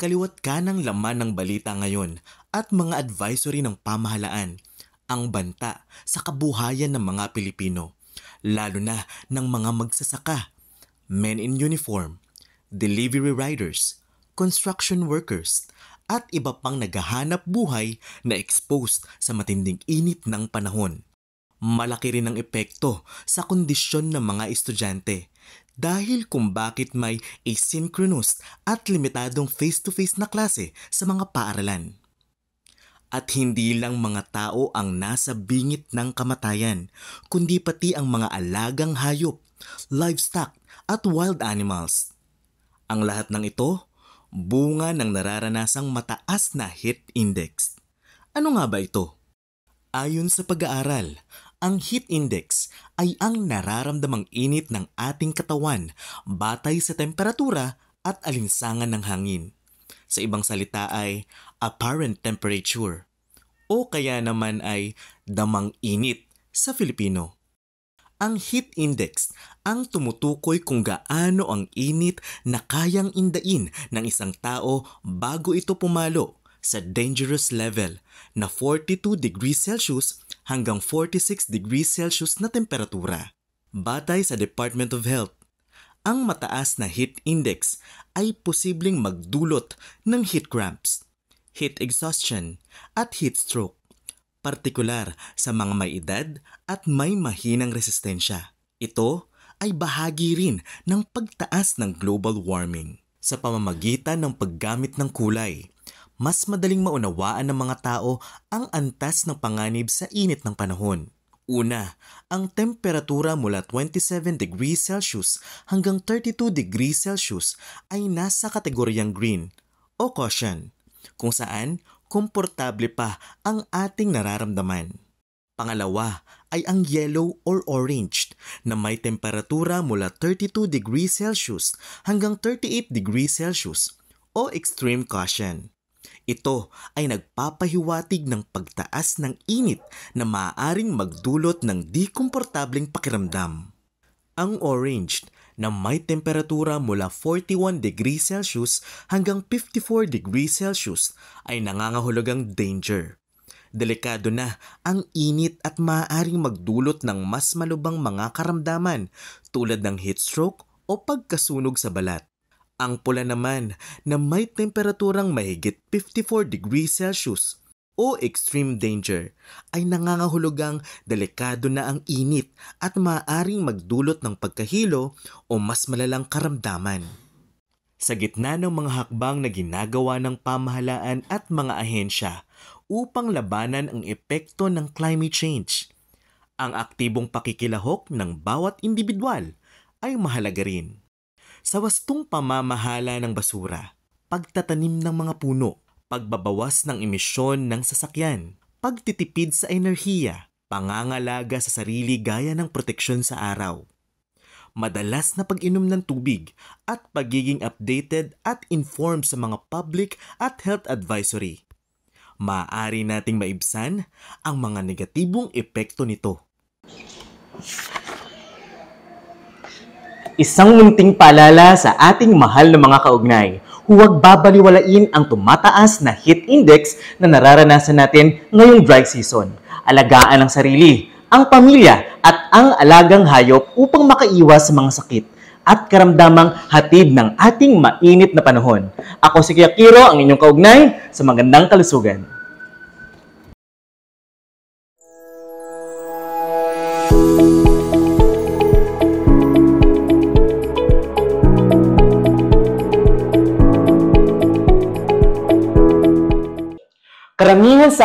Kaliwat ka ng laman ng balita ngayon at mga advisory ng pamahalaan, ang banta sa kabuhayan ng mga Pilipino, lalo na ng mga magsasaka, men in uniform, delivery riders, construction workers, at iba pang naghahanap buhay na exposed sa matinding init ng panahon. Malaki rin ang epekto sa kondisyon ng mga estudyante dahil kung bakit may asynchronous at limitadong face-to-face na klase sa mga paaralan. At hindi lang mga tao ang nasa bingit ng kamatayan, kundi pati ang mga alagang hayop, livestock at wild animals. Ang lahat ng ito, bunga ng nararanasang mataas na heat index. Ano nga ba ito? Ayon sa pag-aaral, ang heat index ay ang nararamdamang init ng ating katawan batay sa temperatura at alinsangan ng hangin. Sa ibang salita ay apparent temperature o kaya naman ay damang init sa Filipino. Ang heat index ang tumutukoy kung gaano ang init na kayang indain ng isang tao bago ito pumalo sa dangerous level na 42 degrees Celsius hanggang 46 degrees Celsius na temperatura. Batay sa Department of Health, ang mataas na heat index ay posibleng magdulot ng heat cramps, heat exhaustion at heat stroke, partikular sa mga may edad at may mahinang resistensya. Ito ay bahagi rin ng pagtaas ng global warming. Sa pamamagitan ng paggamit ng kulay, mas madaling maunawaan ng mga tao ang antas ng panganib sa init ng panahon. Una, ang temperatura mula 27 degrees Celsius hanggang 32 degrees Celsius ay nasa kategoryang green o caution, kung saan komportable pa ang ating nararamdaman. Pangalawa ay ang yellow or orange na may temperatura mula 32 degrees Celsius hanggang 38 degrees Celsius o extreme caution. Ito ay nagpapahiwatig ng pagtaas ng init na maaaring magdulot ng di komportableng pakiramdam. Ang orange na may temperatura mula 41 degrees Celsius hanggang 54 degrees Celsius ay nangangahulugang danger. Delikado na ang init at maaaring magdulot ng mas malubhang mga karamdaman tulad ng heat stroke o pagkasunog sa balat. Ang pula naman na may temperaturang mahigit 54 degrees Celsius o extreme danger ay nangangahulugang delikado na ang init at maaaring magdulot ng pagkahilo o mas malalang karamdaman. Sa gitna ng mga hakbang na ginagawa ng pamahalaan at mga ahensya upang labanan ang epekto ng climate change, ang aktibong pakikilahok ng bawat individual ay mahalaga rin. Sa wastong pamamahala ng basura, pagtatanim ng mga puno, pagbabawas ng emisyon ng sasakyan, pagtitipid sa enerhiya, pangangalaga sa sarili gaya ng proteksyon sa araw, madalas na pag-inom ng tubig at pagiging updated at informed sa mga public at health advisory. Maaari nating maibsan ang mga negatibong epekto nito. Isang munting paalala sa ating mahal na mga kaugnay, huwag babaliwalain ang tumataas na heat index na nararanasan natin ngayong dry season. Alagaan ang sarili, ang pamilya at ang alagang hayop upang makaiwas sa mga sakit at karamdamang hatid ng ating mainit na panahon. Ako si Kuya Kiro, ang inyong kaugnay sa magandang kalusugan. Karamihan sa